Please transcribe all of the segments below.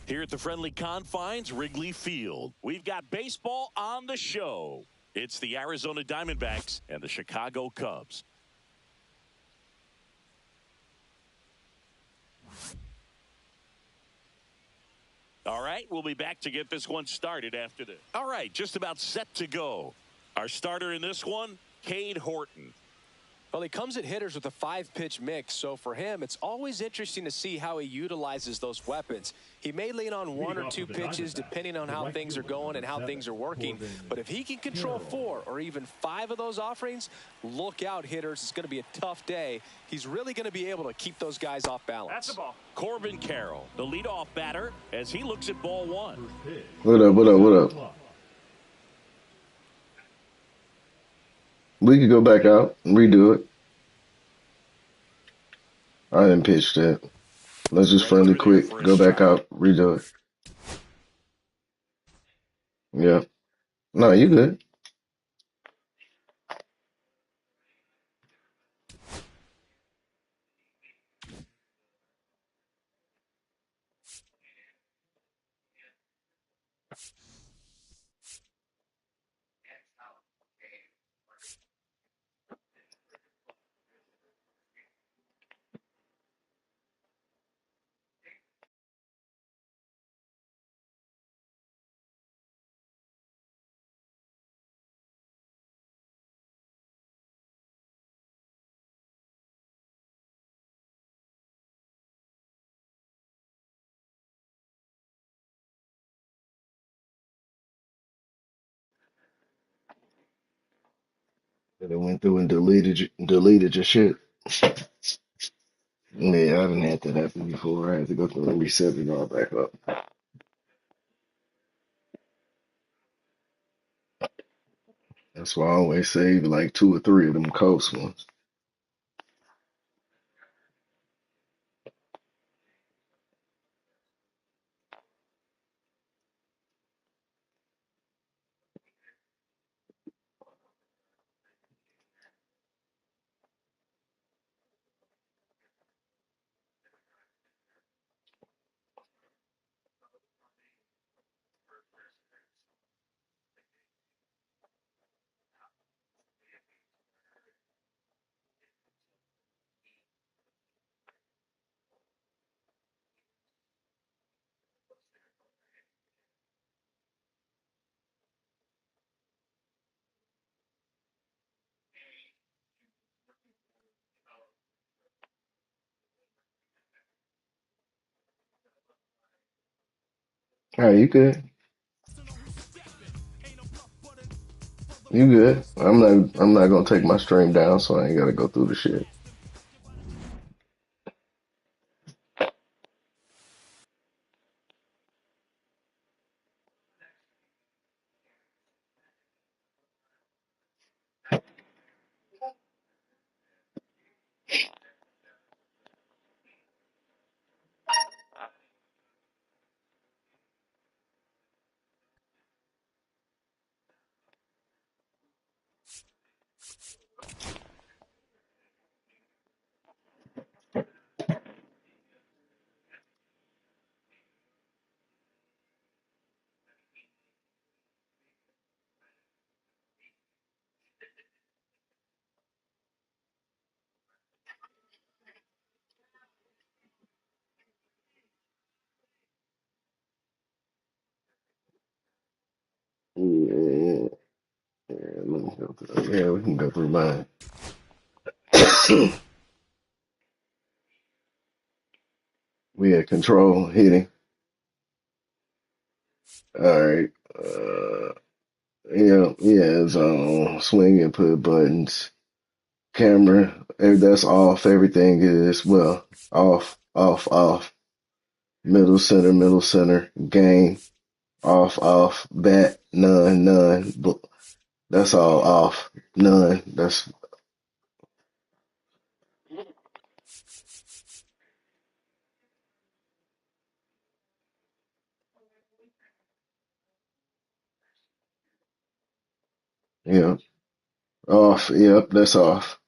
Here at the friendly confines, Wrigley Field, we've got baseball on the show. It's the Arizona Diamondbacks and the Chicago Cubs. All right, we'll be back to get this one started after this. All right, just about set to go. Our starter in this one, Cade Horton. Well, he comes at hitters with a 5-pitch mix, so for him, it's always interesting to see how he utilizes those weapons. He may lean on 1 or 2 pitches depending on how things are going and how things are working, but if he can control 4 or even 5 of those offerings, look out, hitters. It's going to be a tough day. He's really going to be able to keep those guys off balance. That's the ball. Corbin Carroll, the leadoff batter, as he looks at ball 1. What up? We could go back out and redo it. I didn't pitch that. Let's just friendly quick. Go back out, redo it. Yeah. No, you good. It went through and deleted your shit. Yeah, I didn't have that happen before. I had to go through and reset it all back up. That's why I always save like 2 or 3 of them coast ones. All right, you good? You good? I'm not gonna take my stream down, so I ain't gotta go through the shit. Yeah, yeah, let me go through. Yeah, we can go through mine. We had control hitting. All right. It's on swing and put buttons. Camera, that's off. Everything is off. Middle center. Game, off. Bat, none. That's all off. None. That's yeah. Off. Yep, that's off.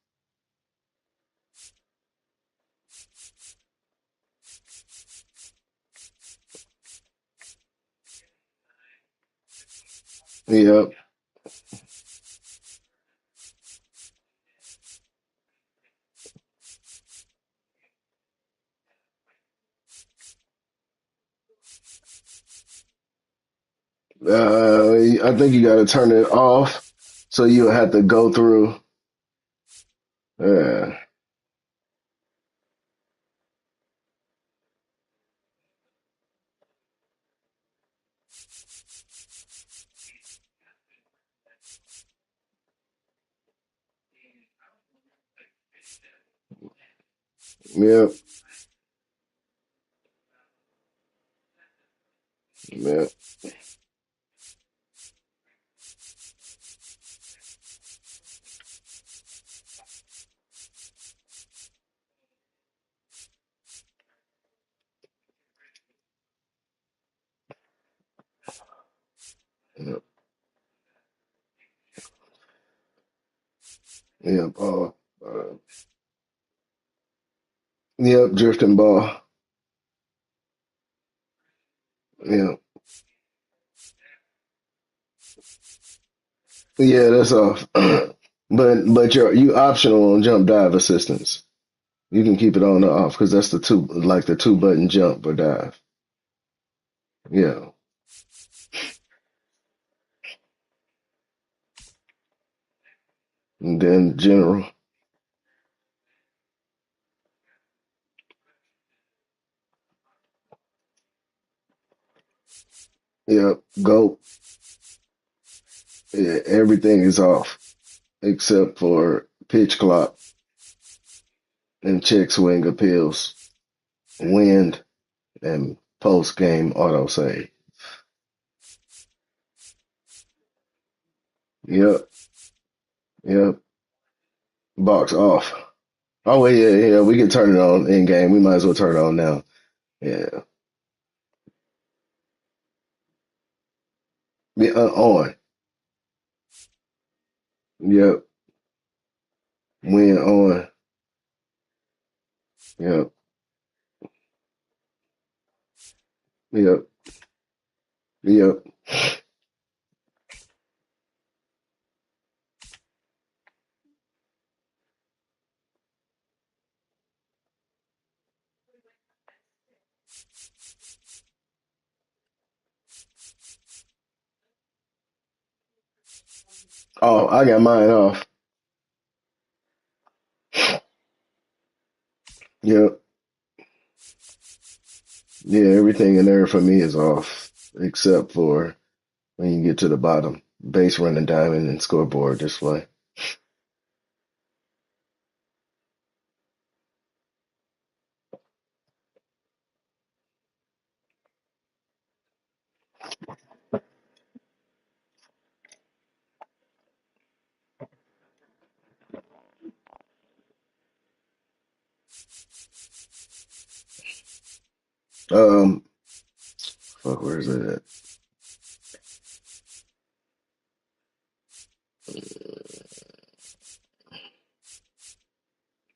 Yep. I think you got to turn it off, so you'll have to go through. Yeah. Yep. Yep. Yep. Yep. Yep. Drifting ball. Yep. Yeah, that's off. But you optional on jump dive assistance. You can keep it on or off because that's the two button jump or dive. Yeah. And then general. Yep. Go. Yeah, everything is off except for pitch clock and check swing appeals, wind, and post game auto save. Yep. Yep. Box off. Oh wait, yeah. We can turn it on in game. We might as well turn it on now. Yeah. Yeah. On. Yep. Wind on. Yep. Yep. Yep. Oh, I got mine off. Yep. Yeah, everything in there for me is off except for when you get to the bottom. Base running diamond and scoreboard display. Um, fuck, where's it at?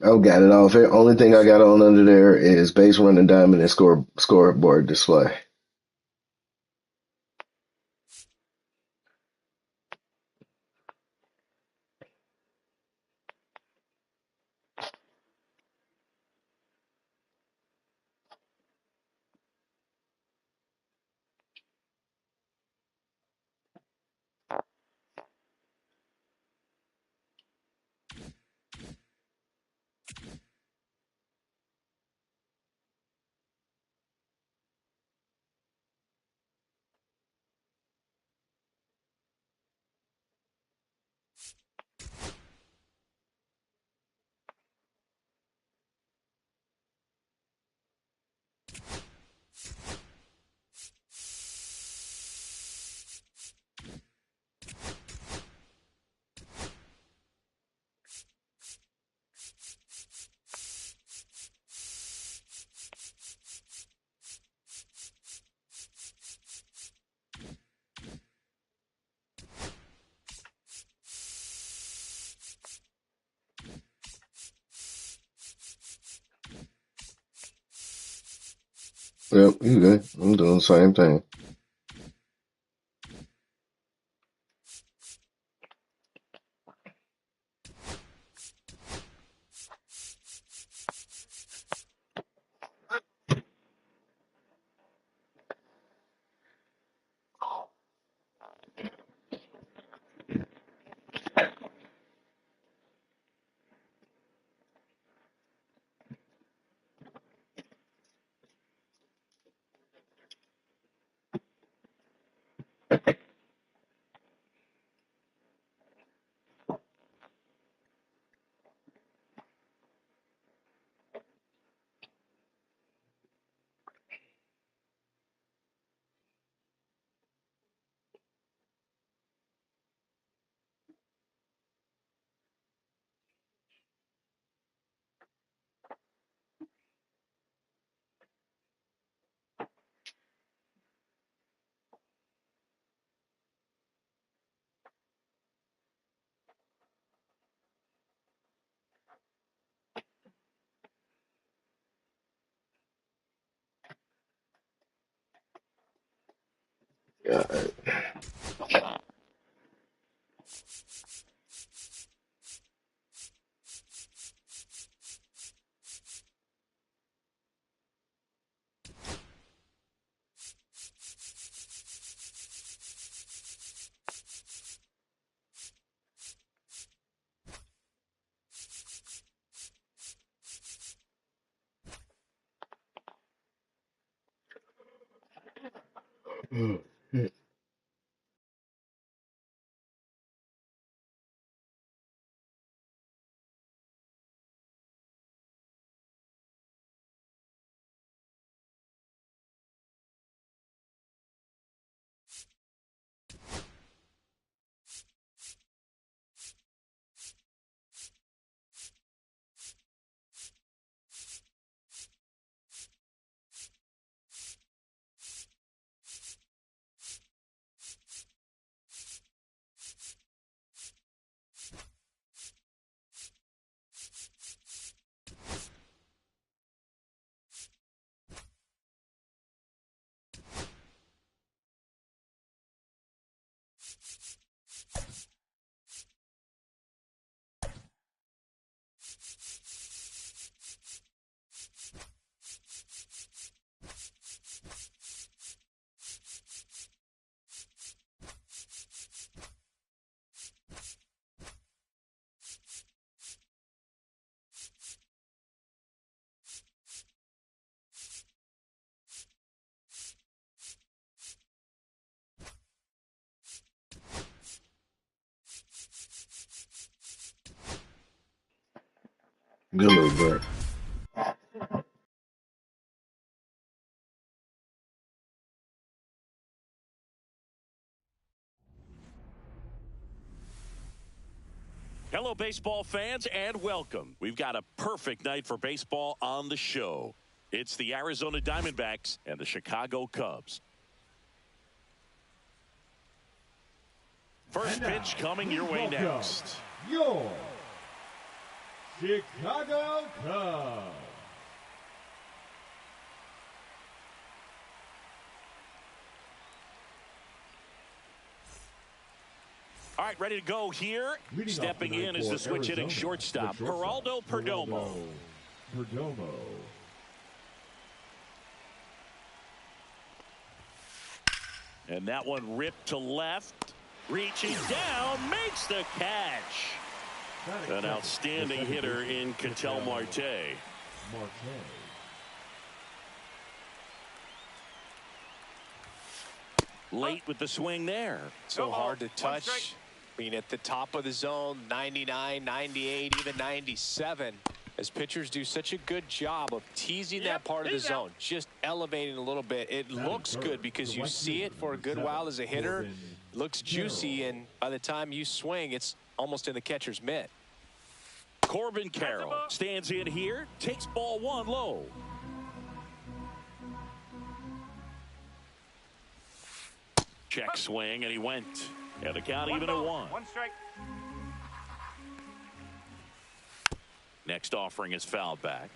I got it off. The only thing I got on under there is base running diamond and scoreboard display. Yep, you good. I'm doing the same thing. God. Good little bit. Hello, baseball fans, and welcome. We've got a perfect night for baseball on the show. It's the Arizona Diamondbacks and the Chicago Cubs. First pitch coming your way next. Your Chicago Cubs. All right, ready to go here. Stepping in is the switch hitting shortstop, Geraldo Perdomo. And that one ripped to left. Reaching down, makes the catch. An outstanding hitter in Ketel Marte. Late with the swing there. So hard to touch. I mean, at the top of the zone, 99, 98, even 97. As pitchers do such a good job of teasing that part of the zone, just elevating a little bit. It looks good because you see it for a good while as a hitter. Looks juicy, and by the time you swing, it's almost in the catcher's mitt. Corbin Carroll stands in here, takes ball one low. Check swing, and he went. And the count even at one. One strike. Next offering is fouled back.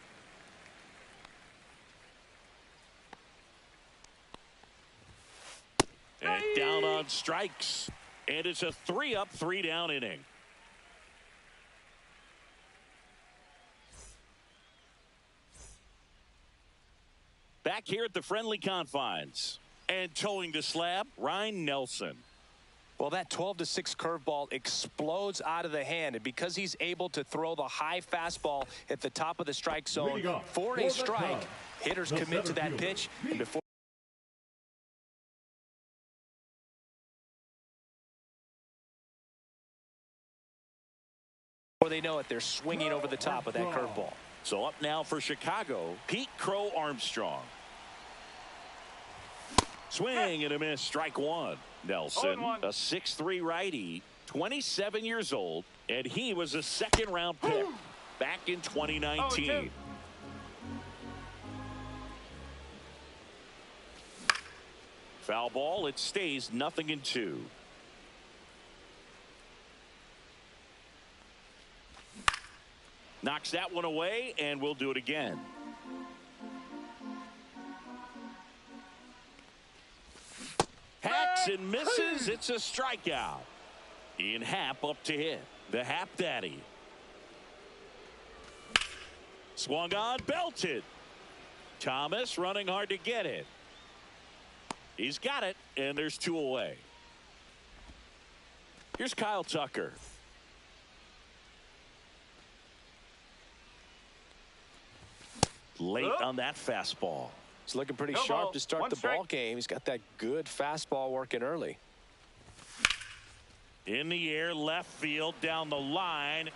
And down on strikes. And it's a 3-up, 3-down inning. Back here at the friendly confines. And towing the slab, Ryan Nelson. Well, that 12-6 curveball explodes out of the hand, and because he's able to throw the high fastball at the top of the strike zone for a strike, hitters commit to that pitch, and before they know it, they're swinging over the top of that curveball. So up now for Chicago, Pete Crow Armstrong. Swing and a miss, strike one. Nelson, a 6'3" righty, 27 years old, and he was a second-round pick back in 2019. Foul ball, it stays 0-2. Knocks that one away, and we'll do it again. Hacks swings and misses. It's a strikeout. Ian Happ up to hit. The Happ Daddy. Swung on, belted. Thomas running hard to get it. He's got it, and there's 2 away. Here's Kyle Tucker. Late on that fastball. He's looking pretty sharp to start the ball game. He's got that good fastball working early. In the air, left field, down the line,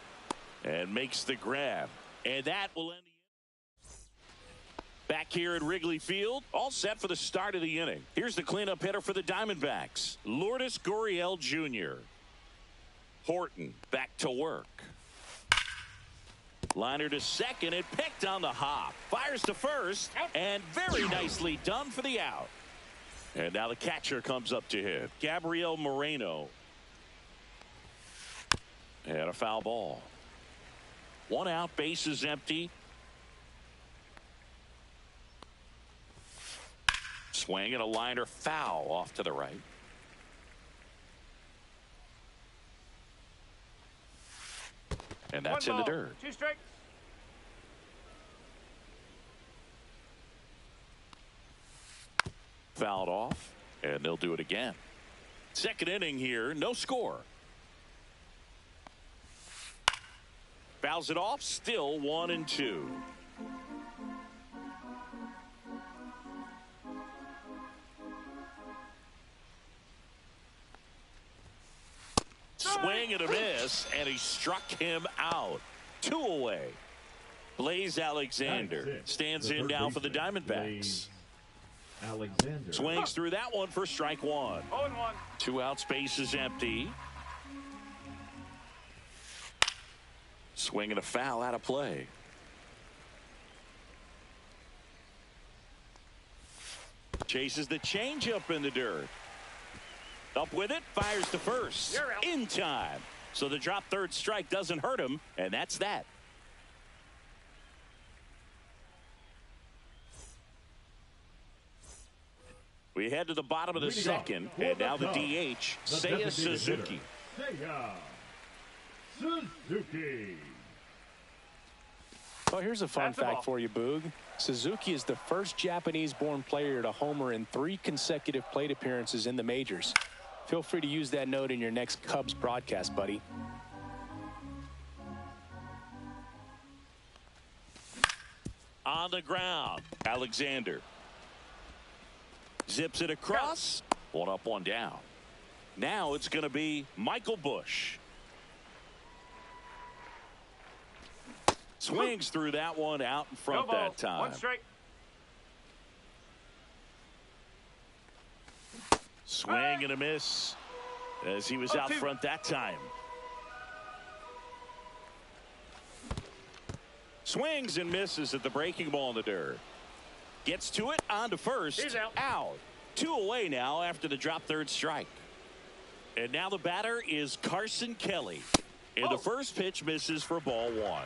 and makes the grab. And that will end the inning. Back here at Wrigley Field, all set for the start of the inning. Here's the cleanup hitter for the Diamondbacks, Lourdes Gurriel Jr. Horton back to work. Liner to second and picked on the hop. Fires to first, and very nicely done for the out. And now the catcher comes up to hit. Gabriel Moreno. And a foul ball. 1 out, bases empty. Swing and a liner foul off to the right. And that's in the dirt. 2 strikes. Fouled off, and they'll do it again. Second inning here, no score. Fouls it off, still 1-2. Swing and a miss, and he struck him out. 2 away. Blaze Alexander stands in now for the Diamondbacks. Alexander Swings through that one for strike 1. 0-1. 2 outs, base is empty. Swing and a foul out of play. Chases the changeup in the dirt. Up with it, fires to first. In time. So the drop third strike doesn't hurt him, and that's that. We head to the bottom of the second, and now the DH, Seiya Suzuki. Seiya Suzuki. Well, here's a fun fact for you, Boog. Suzuki is the first Japanese-born player to homer in 3 consecutive plate appearances in the majors. Feel free to use that note in your next Cubs broadcast, buddy. On the ground, Alexander. Zips it across. 1 up, 1 down. Now it's going to be Michael Busch. Swings through that one out in front that time. 1 strike. Swing and a miss as he was out front that time. Swings and misses at the breaking ball in the dirt. Gets to it, on to first. He's out. Out. 2 away now after the drop third strike. And now the batter is Carson Kelly. And the first pitch misses for ball 1.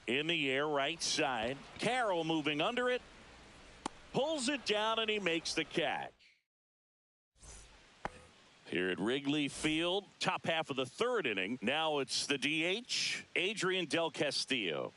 In the air, right side. Carroll moving under it. Pulls it down, and he makes the catch. Here at Wrigley Field, top half of the 3rd inning. Now it's the DH, Adrian Del Castillo.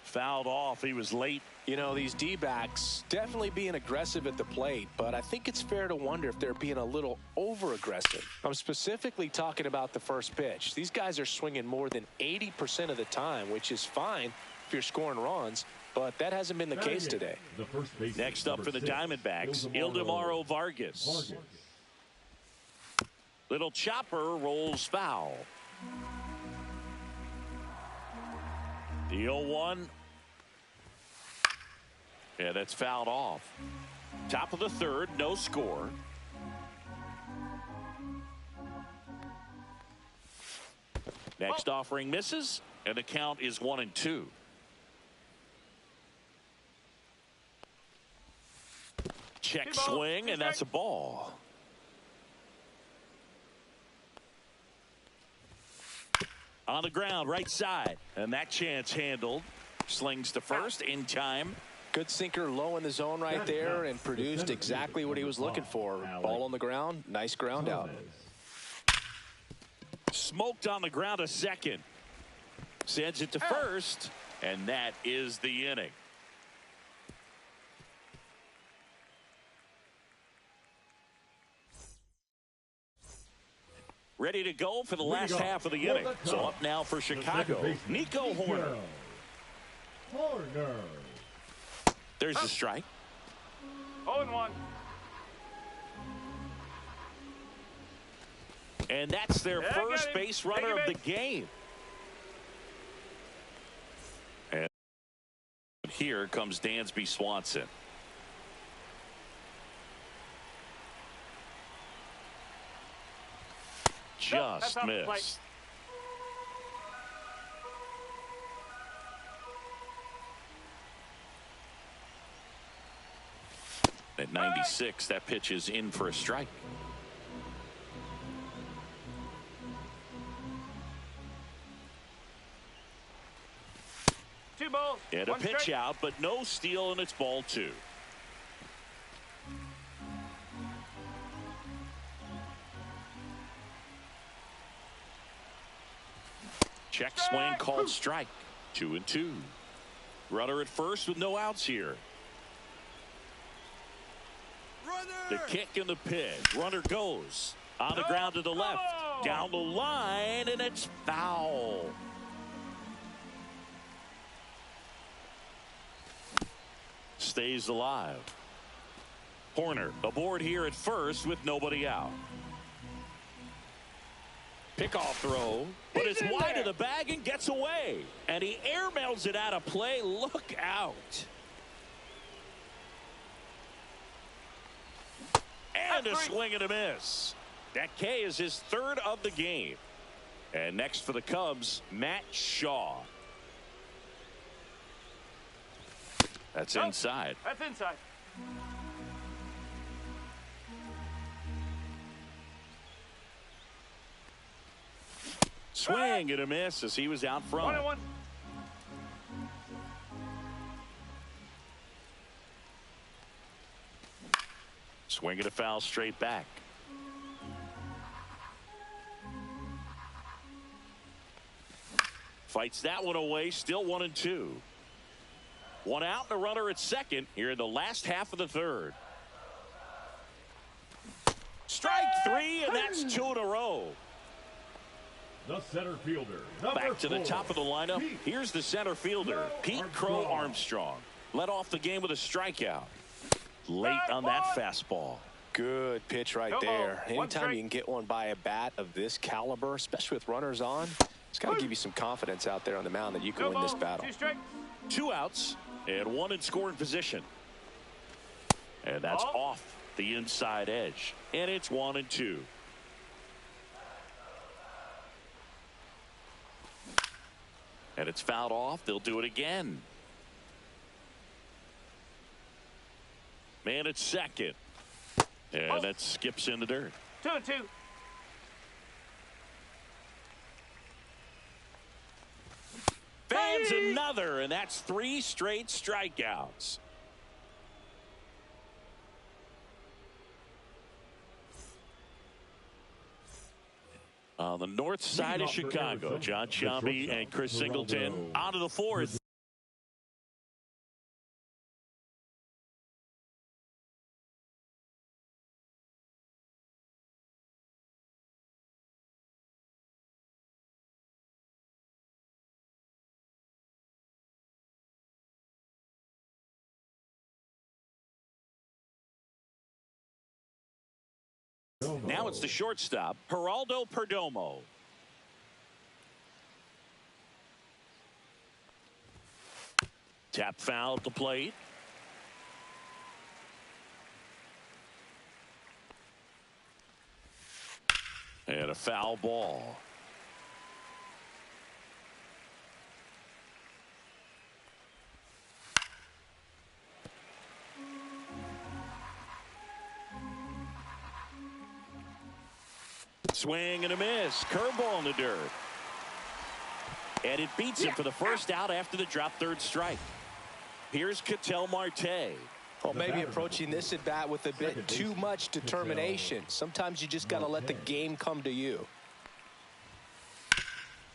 Fouled off. He was late. You know, these D-backs definitely being aggressive at the plate, but I think it's fair to wonder if they're being a little over-aggressive. I'm specifically talking about the first pitch. These guys are swinging more than 80% of the time, which is fine if you're scoring runs, but that hasn't been the case today. Next up for the Diamondbacks, Ildemaro Vargas. Little chopper rolls foul. The 0-1. Yeah, that's fouled off. Top of the 3rd, no score. Next offering misses, and the count is 1-2. Check swing, and that's a ball. On the ground, right side, and that chance handled. Slings to first in time. Good sinker low in the zone right there and produced exactly what he was looking for. Ball on the ground, nice ground out. Smoked on the ground a second. Sends it to first, and that is the inning. Ready to go for the last half of the inning. So up now for Chicago, Nico Hoerner. There's the strike. 0-1. And that's their first base runner of the game. And here comes Dansby Swanson. Just missed. At 96, that pitch is in for a strike. Two balls. And a pitch out, but no steal, and it's ball two. Check swing called strike. 2-2. Runner at first with no outs here. The kick and the pitch. Runner goes on the ground to the left. Down the line, and it's foul. Stays alive. Hoerner aboard here at first with nobody out. Pickoff throw, but it's wide of the bag and gets away. And he airmails it out of play. Look out. And a swing and a miss. That K is his third of the game. And next for the Cubs, Matt Shaw. That's inside. That's inside. Swing and a miss as he was out front. 1-1. Swing and a foul straight back. Fights that one away. Still 1-2. One out and a runner at second here in the last half of the third. Strike three, and that's two in a row. The center fielder. Back to the top of the lineup. Here's the center fielder, Pete Crow Armstrong. Led off the game with a strikeout. Late on that fastball. Good pitch right there. Anytime you can get one by a bat of this caliber, especially with runners on, it's got to give you some confidence out there on the mound that you can win this battle. Two outs and one in scoring position. And that's off the inside edge. And it's 1-2. And it's fouled off. They'll do it again. Man at second. And that skips in the dirt. 2-2. Fans another, and that's 3 straight strikeouts. On the north side of Chicago, John Sciambi and Chris Singleton on to the fourth. Now it's the shortstop, Geraldo Perdomo. Tap foul at the plate. And a foul ball. Swing and a miss. Curveball in the dirt. And it beats him for the first out after the drop third strike. Here's Ketel Marte. Well, maybe approaching this at bat with a bit too much determination. Sometimes you just got to let the game come to you.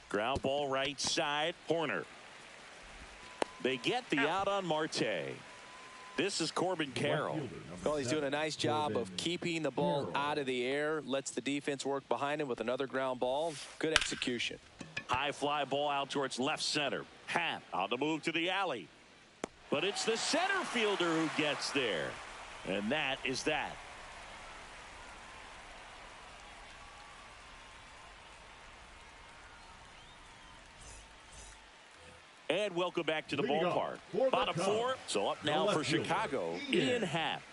Ground ball right side. Horner. They get the out on Marte. This is Corbin Carroll. Well, he's doing a nice job of keeping the ball out of the air. Lets the defense work behind him with another ground ball. Good execution. High fly ball out towards left center. Happ on the move to the alley. But it's the center fielder who gets there. And that is that. And welcome back to the ballpark. Bottom four. So up now for Chicago. Ian Happ.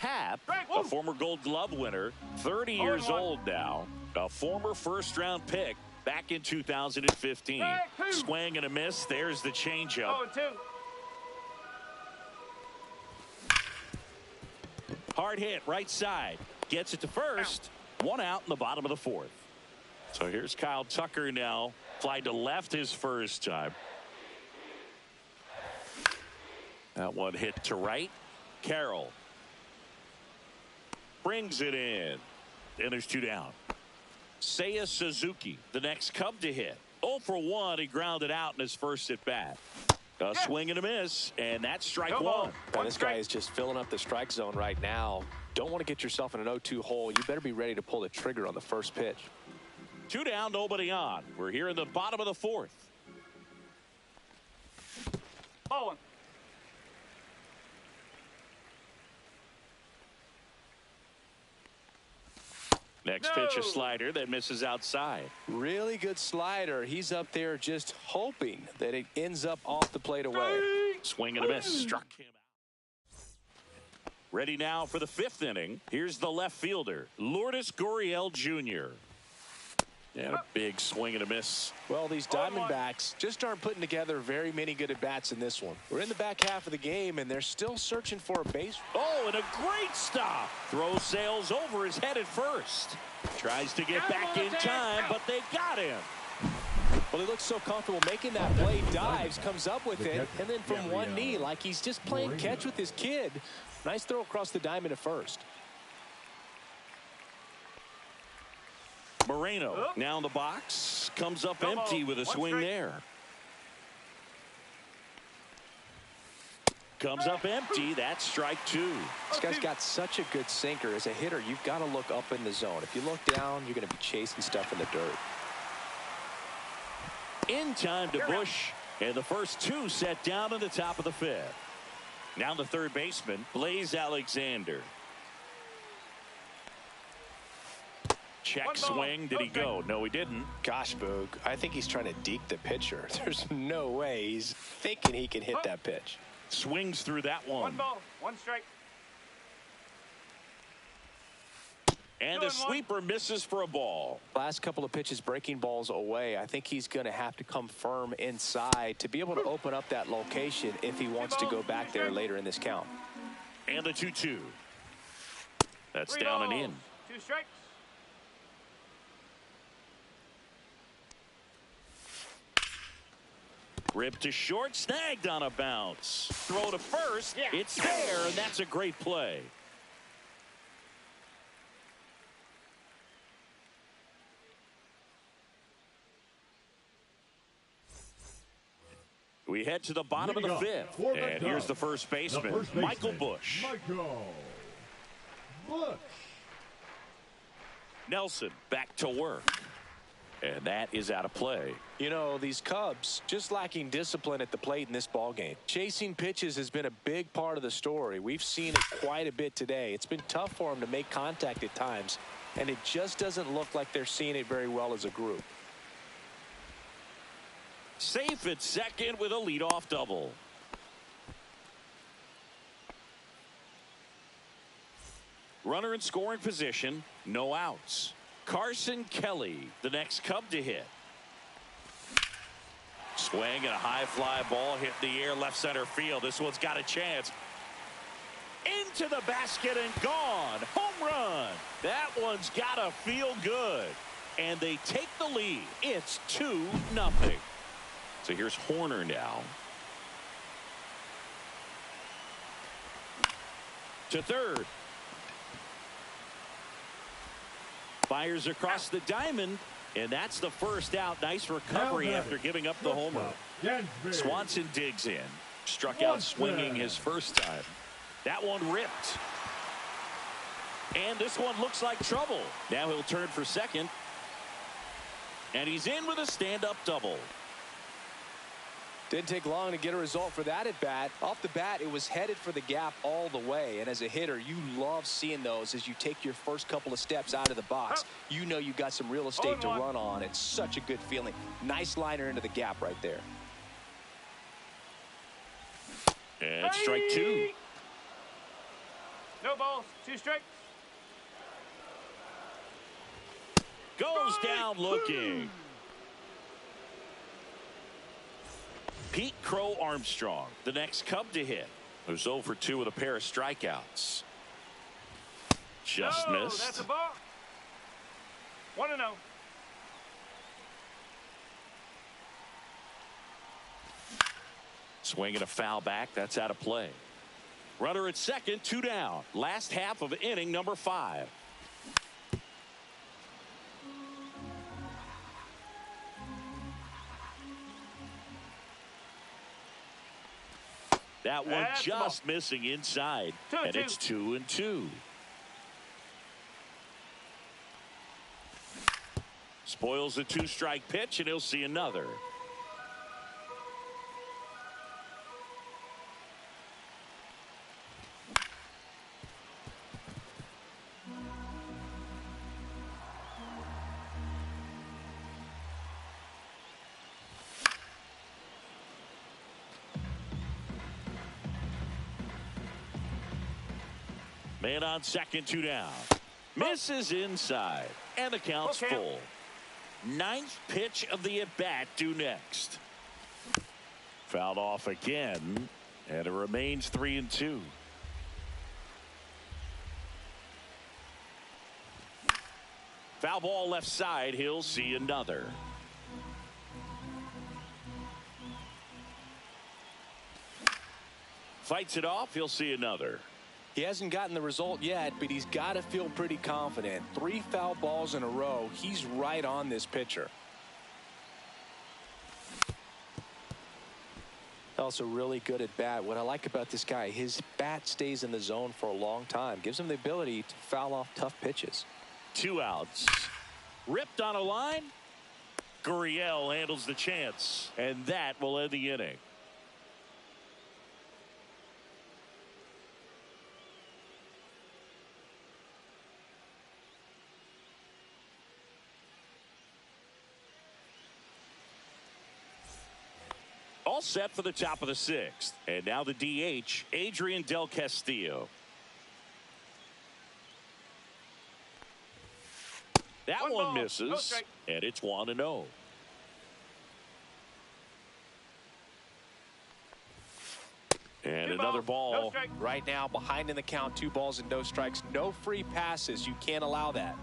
Happ, a former Gold Glove winner, 30 years old now, a former first-round pick back in 2015. Swing and a miss. There's the changeup. 0-2. Hard hit, right side. Gets it to first. One out in the bottom of the fourth. So here's Kyle Tucker now. Fly to left his first time. That one hit to right. Carroll brings it in. And there's two down. Seiya Suzuki, the next Cub to hit. 0 for 1. He grounded out in his first at bat. A swing and a miss, and that's strike one. This guy is just filling up the strike zone right now. Don't want to get yourself in an 0-2 hole. You better be ready to pull the trigger on the first pitch. Two down, nobody on. We're here in the bottom of the fourth. Bowling. Next pitch, a slider that misses outside. Really good slider. He's up there just hoping that it ends up off the plate away. Swing and a miss. Struck him out. Ready now for the fifth inning. Here's the left fielder, Lourdes Gurriel Jr. And a big swing and a miss. Well, these Diamondbacks just aren't putting together very many good at-bats in this one. We're in the back half of the game, and they're still searching for a base. Oh, and a great stop. Throw sails over his head at first. Tries to get back in time, but they got him. Well, he looks so comfortable making that play. Dives, comes up with it, and then from one knee, like he's just playing catch with his kid. Nice throw across the diamond at first. Moreno now in the box. Comes up empty with a swing there. Comes up empty. That's strike two. This guy's got such a good sinker. As a hitter, you've got to look up in the zone. If you look down, you're going to be chasing stuff in the dirt. In time to Bush. And the first two set down in the top of the fifth. Now the third baseman, Blaze Alexander. Check swing. Did he go? No, he didn't. Gosh, Boog, I think he's trying to deke the pitcher. There's no way he's thinking he can hit that pitch. Swings through that one. 1 ball, 1 strike. And the sweeper misses for a ball. Last couple of pitches breaking balls away. I think he's going to have to come firm inside to be able to open up that location if he wants to go back there later in this count. And the 2-2. That's down and in. 2 strikes. Ripped to short, snagged on a bounce. Throw to first. It's there, and that's a great play. We head to the bottom of the fifth. And here's the first baseman, Michael Bush. Nelson back to work. And that is out of play. You know, these Cubs just lacking discipline at the plate in this ball game. Chasing pitches has been a big part of the story. We've seen it quite a bit today. It's been tough for them to make contact at times, and it just doesn't look like they're seeing it very well as a group. Safe at second with a leadoff double. Runner in scoring position, no outs. Carson Kelly, the next Cub to hit. Swing and a high fly ball hit the air left center field. This one's got a chance. Into the basket and gone. Home run. That one's got to feel good. And they take the lead. It's 2-0. So here's Horner now. To third. Fires across the diamond. And that's the first out. Nice recovery after giving up the homer. Swanson digs in. Struck out swinging his first time. That one ripped. And this one looks like trouble. Now he'll turn for second. And he's in with a stand-up double. Didn't take long to get a result for that at bat. Off the bat, it was headed for the gap all the way. And as a hitter, you love seeing those as you take your first couple of steps out of the box. You know you got some real estate to run on. It's such a good feeling. Nice liner into the gap right there. And strike 2. No balls. 2 strikes. Goes down looking. Pete Crow Armstrong, the next Cub to hit, who's 0 for 2 with a pair of strikeouts. Just missed. That's a ball. 1-0. Swinging a foul back. That's out of play. Runner at second, 2 down. Last half of inning number 5. That one just missing inside. And it's 2-2. Spoils the 2-strike pitch, and he'll see another. Man on second, 2 down. Misses inside. And the count's full. 9th pitch of the at-bat due next. Fouled off again. And it remains 3-2. Foul ball left side. He'll see another. Fights it off. He'll see another. He hasn't gotten the result yet, but he's got to feel pretty confident. 3 foul balls in a row. He's right on this pitcher. Also really good at bat. What I like about this guy, his bat stays in the zone for a long time. Gives him the ability to foul off tough pitches. 2 outs. Ripped on a line. Gurriel handles the chance. And that will end the inning. All set for the top of the 6th. And now the DH, Adrian Del Castillo. That one misses, and it's 1-0. And another ball. Right now, behind in the count, 2 balls and no strikes. No free passes. You can't allow that.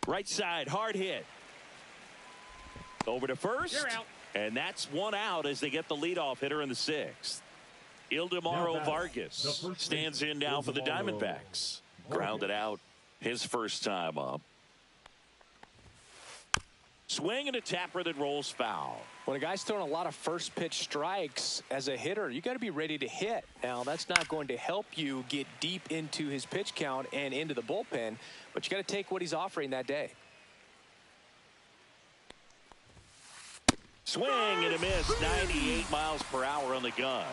Right side, hard hit. Over to first. And that's 1 out as they get the leadoff hitter in the 6th. Ildemaro Vargas stands in now for the Diamondbacks. Grounded out his first time up. Swing and a tapper that rolls foul. When a guy's throwing a lot of first pitch strikes as a hitter, you got to be ready to hit. Now, that's not going to help you get deep into his pitch count and into the bullpen, but you got to take what he's offering that day. Swing and a miss. 98 miles per hour on the gun.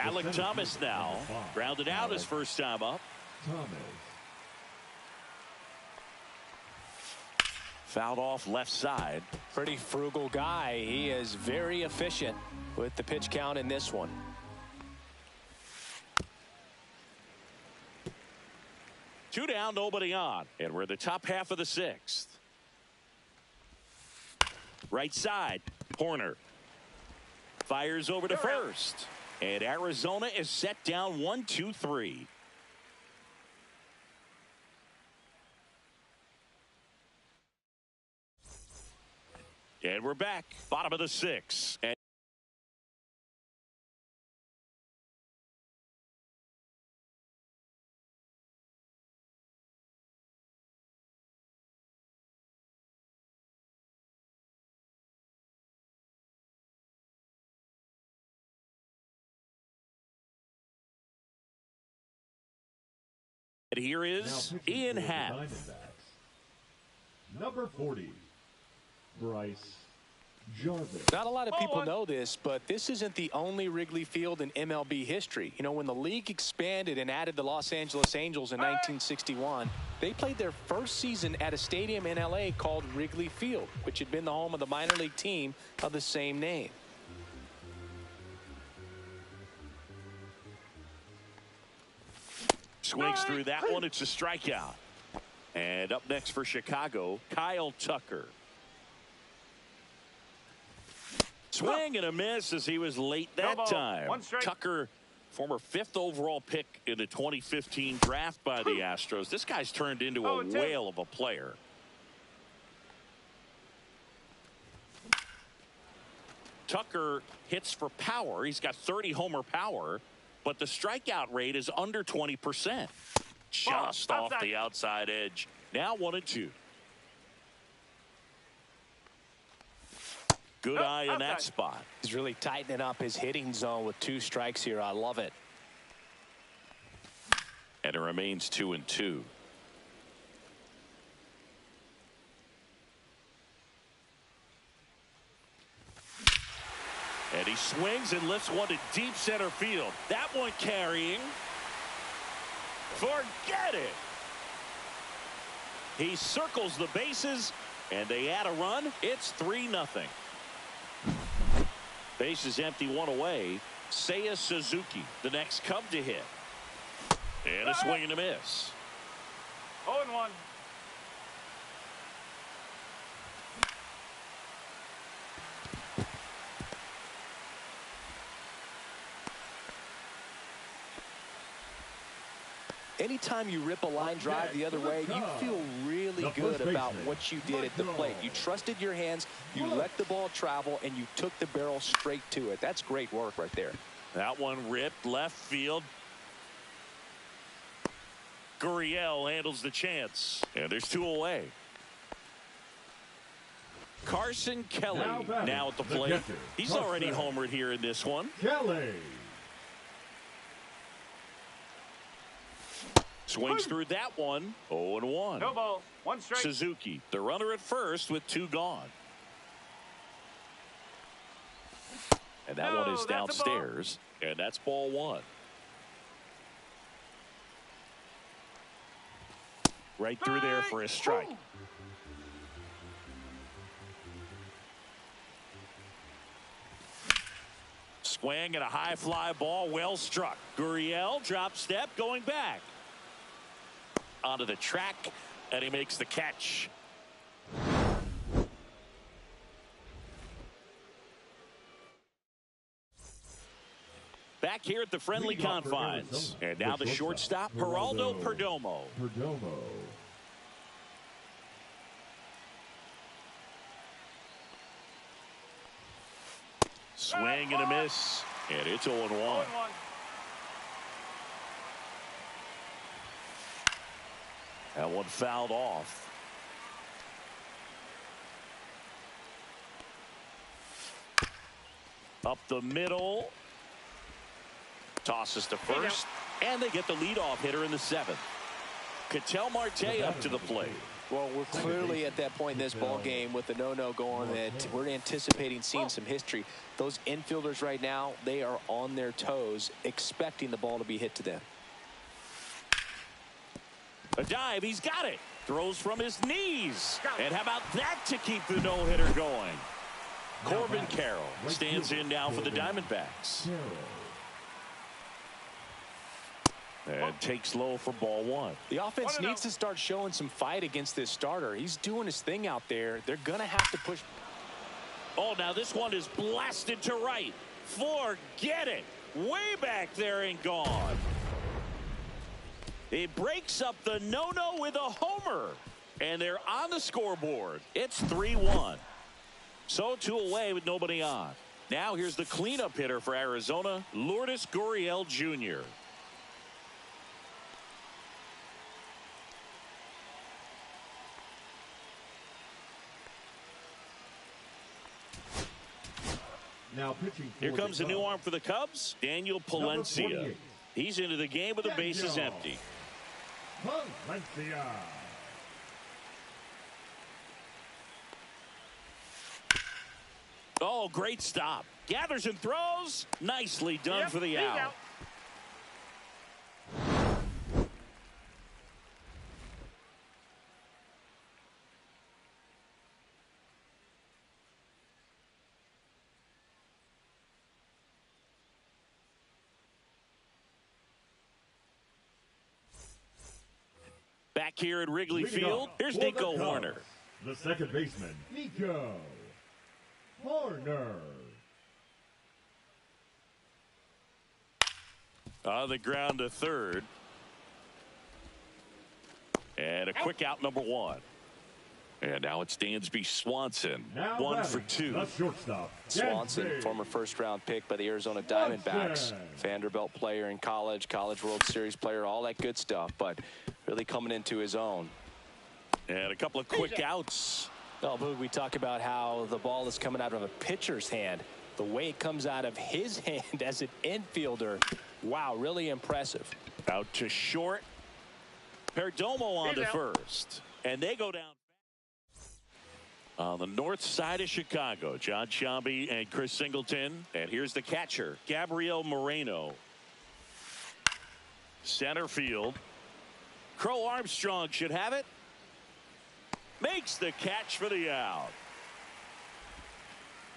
Alec Thomas now grounded out his first time up. Fouled off left side. Pretty frugal guy. He is very efficient with the pitch count in this one. Two down, nobody on. And we're in the top half of the 6th. Right side, Horner. fires over to first. And Arizona is set down 1-2-3. And we're back. Bottom of the 6th. And here is Ian Happ. Number 40, Bryce Jarvis. Not a lot of people know this, but this isn't the only Wrigley Field in MLB history. You know, when the league expanded and added the Los Angeles Angels in 1961, they played their first season at a stadium in L.A. called Wrigley Field, which had been the home of the minor league team of the same name. Swings through that one. It's a strikeout. And up next for Chicago, Kyle Tucker. Swing and a miss as he was late that time. Tucker, former 5th overall pick in the 2015 draft by the Astros. This guy's turned into a whale of a player. Tucker hits for power. He's got 30 homer power, but the strikeout rate is under 20%. Just off the outside edge. Now 1-2. Good eye in that spot. He's really tightening up his hitting zone with 2 strikes here. I love it. And it remains 2-2. And he swings and lifts one to deep center field. That one carrying. Forget it. He circles the bases, and they add a run. It's 3-0. Bases empty, 1 away. Seiya Suzuki, the next Cub to hit. And a swing and a miss. 0-1. Anytime you rip a line drive the other way, you feel really good about what you did at the plate. You trusted your hands, you let the ball travel, and you took the barrel straight to it. That's great work right there. That one ripped left field. Gurriel handles the chance, and there's 2 away. Carson Kelly now at the plate. He's already homered here in this one. Kelly. Swings through that one. 0-1. No ball. 1 strike. Suzuki, the runner at first with 2 gone. And that one is downstairs. And that's ball 1. Right through there for a strike. Swing and a high fly ball, well struck. Gurriel drop step going back. Onto the track, and he makes the catch. Back here at the friendly confines. And now the shortstop, Geraldo Perdomo. Swing and a miss, and it's 0-1. That one fouled off. Up the middle. Tosses to first. And they get the leadoff hitter in the 7th. Ketel Marte up to the plate. Well, we're clearly at that point in this ball game with the no-no going that we're anticipating seeing some history. Those infielders right now, they are on their toes, expecting the ball to be hit to them. A dive, he's got it. Throws from his knees. And how about that to keep the no-hitter going? Corbin Carroll stands in now for the Diamondbacks. And takes low for ball 1. The offense needs to start showing some fight against this starter. He's doing his thing out there. They're going to have to push. Oh, now this one is blasted to right. Forget it. Way back there and gone. It breaks up the no-no with a homer. And they're on the scoreboard. It's 3-1. So 2 away with nobody on. Now here's the cleanup hitter for Arizona, Lourdes Gurriel Jr. Now pitching. Here comes a new arm for the Cubs, Daniel Palencia. He's into the game with the bases empty. Palencia. Oh, great stop. Gathers and throws. Nicely done for the out. Back here at Wrigley Field, here's Nico Horner. The second baseman, Nico Horner. On the ground to third. And a quick out, number 1. And now it's Dansby Swanson. Now 1 for 2. The shortstop, Swanson, former first-round pick by the Arizona Diamondbacks. Vanderbilt player in college World Series player, all that good stuff, but really coming into his own. And a couple of quick outs. Well, Boog, we talk about how the ball is coming out of a pitcher's hand. The way it comes out of his hand as an infielder, wow, really impressive. Out to short. Perdomo on to first. And they go down. On the north side of Chicago, John Sciambi and Chris Singleton. And here's the catcher, Gabriel Moreno. Center field. Crow Armstrong should have it. Makes the catch for the out.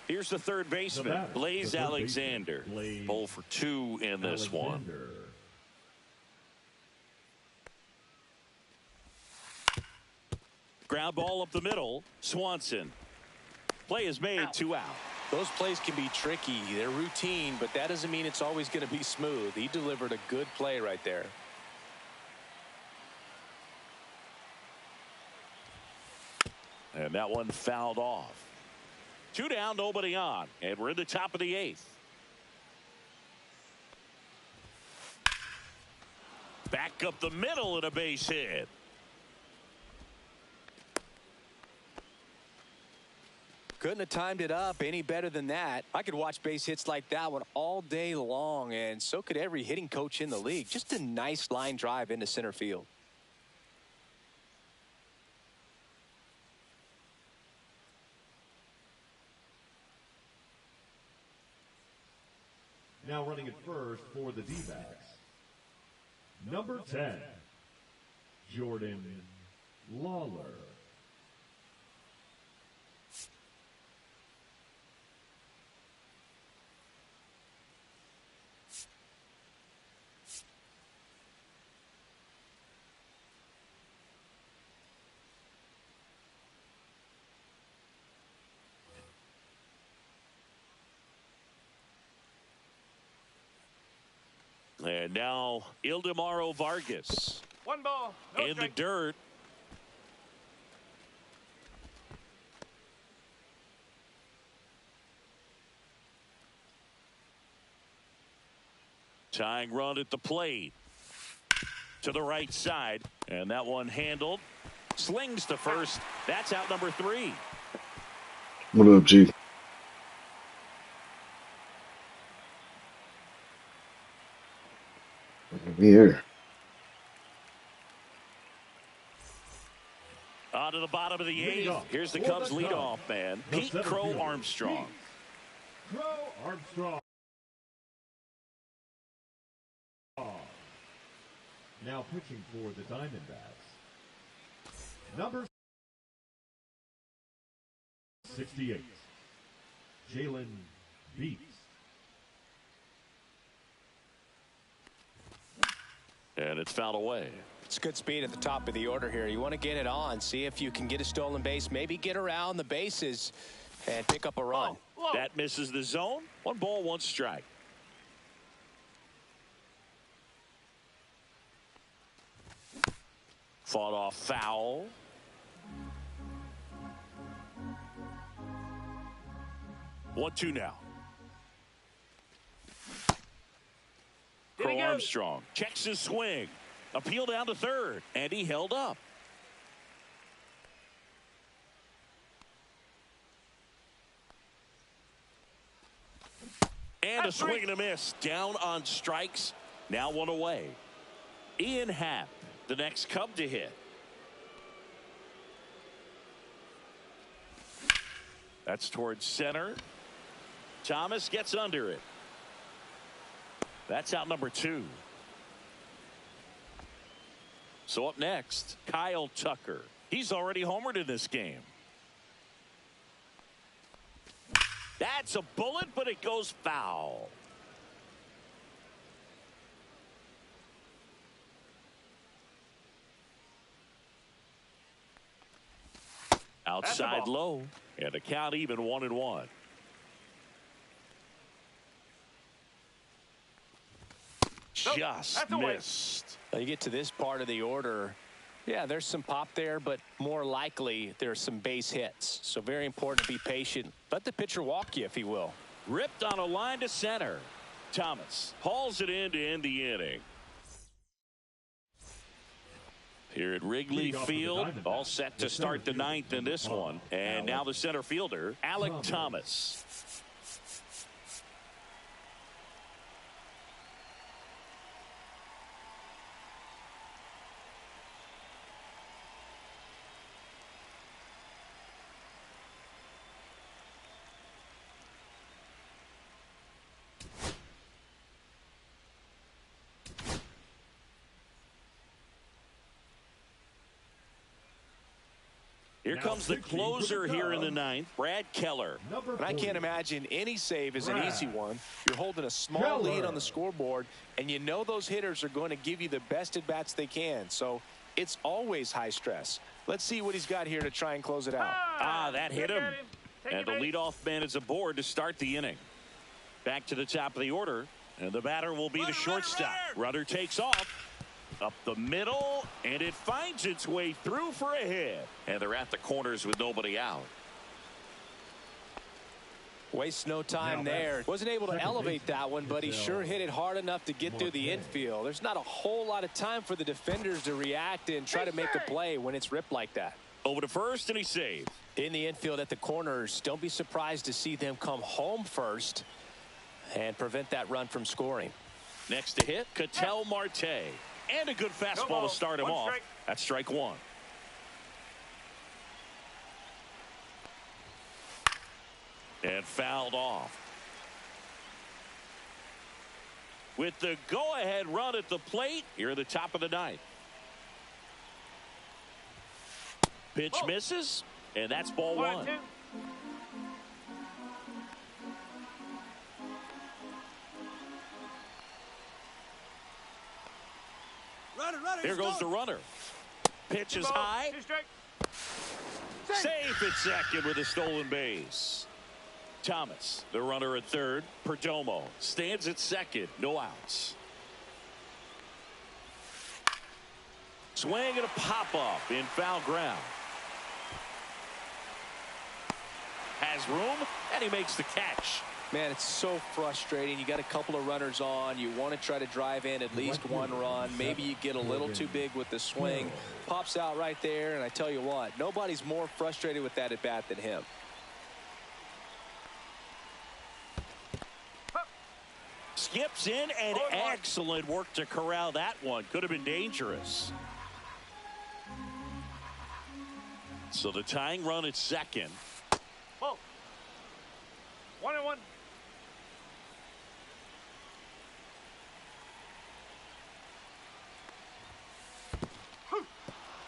Here's the third baseman, Blaze Alexander. 0 for 2 in this one. Ground ball up the middle. Swanson. Play is made, 2 out. Those plays can be tricky. They're routine, but that doesn't mean it's always going to be smooth. He delivered a good play right there. And that one fouled off. 2 down, nobody on. And we're in the top of the 8th. Back up the middle and a base hit. Couldn't have timed it up any better than that. I could watch base hits like that one all day long, and so could every hitting coach in the league. Just a nice line drive into center field. Now running at first for the D-backs, number 10, Jordan Lawler. And now Ildemaro Vargas. 1 ball, no in strike. the dirt. Tying run at the plate. To the right side. And that one handled. Slings to first. That's out number 3. What up, G? Here. On to the bottom of the 8th. Here's the Cubs leadoff man, Pete Crow Armstrong. Crow Armstrong. Now pitching for the Diamondbacks, number 68, Jalen Beats. And it's fouled away. It's good speed at the top of the order here. You want to get it on, see if you can get a stolen base, maybe get around the bases. and pick up a run. That misses the zone. 1 ball, 1 strike. Fought off foul. One, 2 now. Crow Armstrong checks his swing. Appeal down to third, and he held up. And a swing and a miss. Down on strikes. Now 1 away. Ian Happ, the next Cub to hit. That's towards center. Thomas gets under it. That's out number 2. So up next, Kyle Tucker. He's already homered in this game. That's a bullet, but it goes foul. Outside low, and the count even 1-1. Just missed. Now you get to this part of the order. Yeah, there's some pop there, but more likely there's some base hits. So very important to be patient. Let the pitcher walk you, if he will. Ripped on a line to center. Thomas hauls it in to end the inning. Here at Wrigley Field, all set to start the 9th in this one. And now the center fielder, Alec Thomas. Here comes the closer here in the 9th, Brad Keller. And I can't imagine any save is an easy one. You're holding a small lead on the scoreboard, and you know those hitters are going to give you the best at-bats they can. So it's always high stress. Let's see what he's got here to try and close it out. That hit him. And the leadoff man is aboard to start the inning. Back to the top of the order, and the batter will be the shortstop. Runner takes off. Up the middle, and it finds its way through for a hit. And they're at the corners with nobody out. Wastes no time there. Wasn't able to elevate that one, but he sure hit it hard enough to get through the infield. There's not a whole lot of time for the defenders to react and try to make a play when it's ripped like that. Over to first, and he saved. In the infield at the corners, don't be surprised to see them come home first and prevent that run from scoring. Next to hit, Ketel Marte. And a good fastball to start him off. That's strike 1. And fouled off. With the go-ahead run at the plate, here at the top of the 9th. Pitch misses, and that's ball 1. Here goes the runner. Pitch is high. Safe at second with a stolen base. Thomas, the runner at third. Perdomo stands at second. No outs. Swing and a pop-up in foul ground. Has room, and he makes the catch. Man, it's so frustrating. You got a couple of runners on. You want to try to drive in at least 1 run. Maybe you get a little too big with the swing. Pops out right there, and I tell you what, nobody's more frustrated with that at bat than him. Skips in, and excellent work to corral that one. Could have been dangerous. So the tying run at second. 1-1.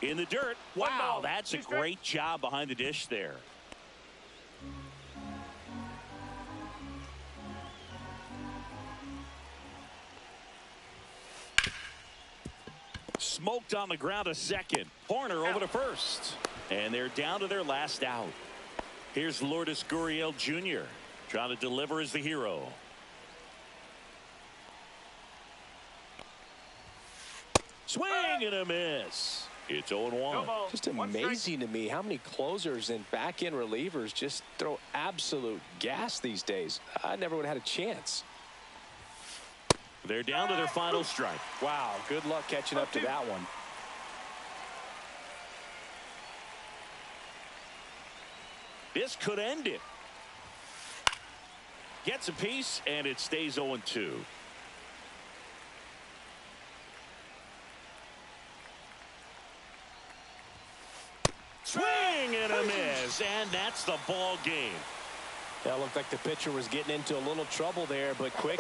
In the dirt. Wow, that's a great job behind the dish there. Smoked on the ground to second. Horner over to first. And they're down to their last out. Here's Lourdes Gurriel Jr. trying to deliver as the hero. Swing and a miss. It's 0-1. Just amazing to me how many closers and back-end relievers just throw absolute gas these days. I never would have had a chance. They're down to their final strike. Wow, good luck catching up to that one. This could end it. Gets a piece, and it stays 0-2. Swing and a miss, and that's the ball game. That looked like the pitcher was getting into a little trouble there, but quick.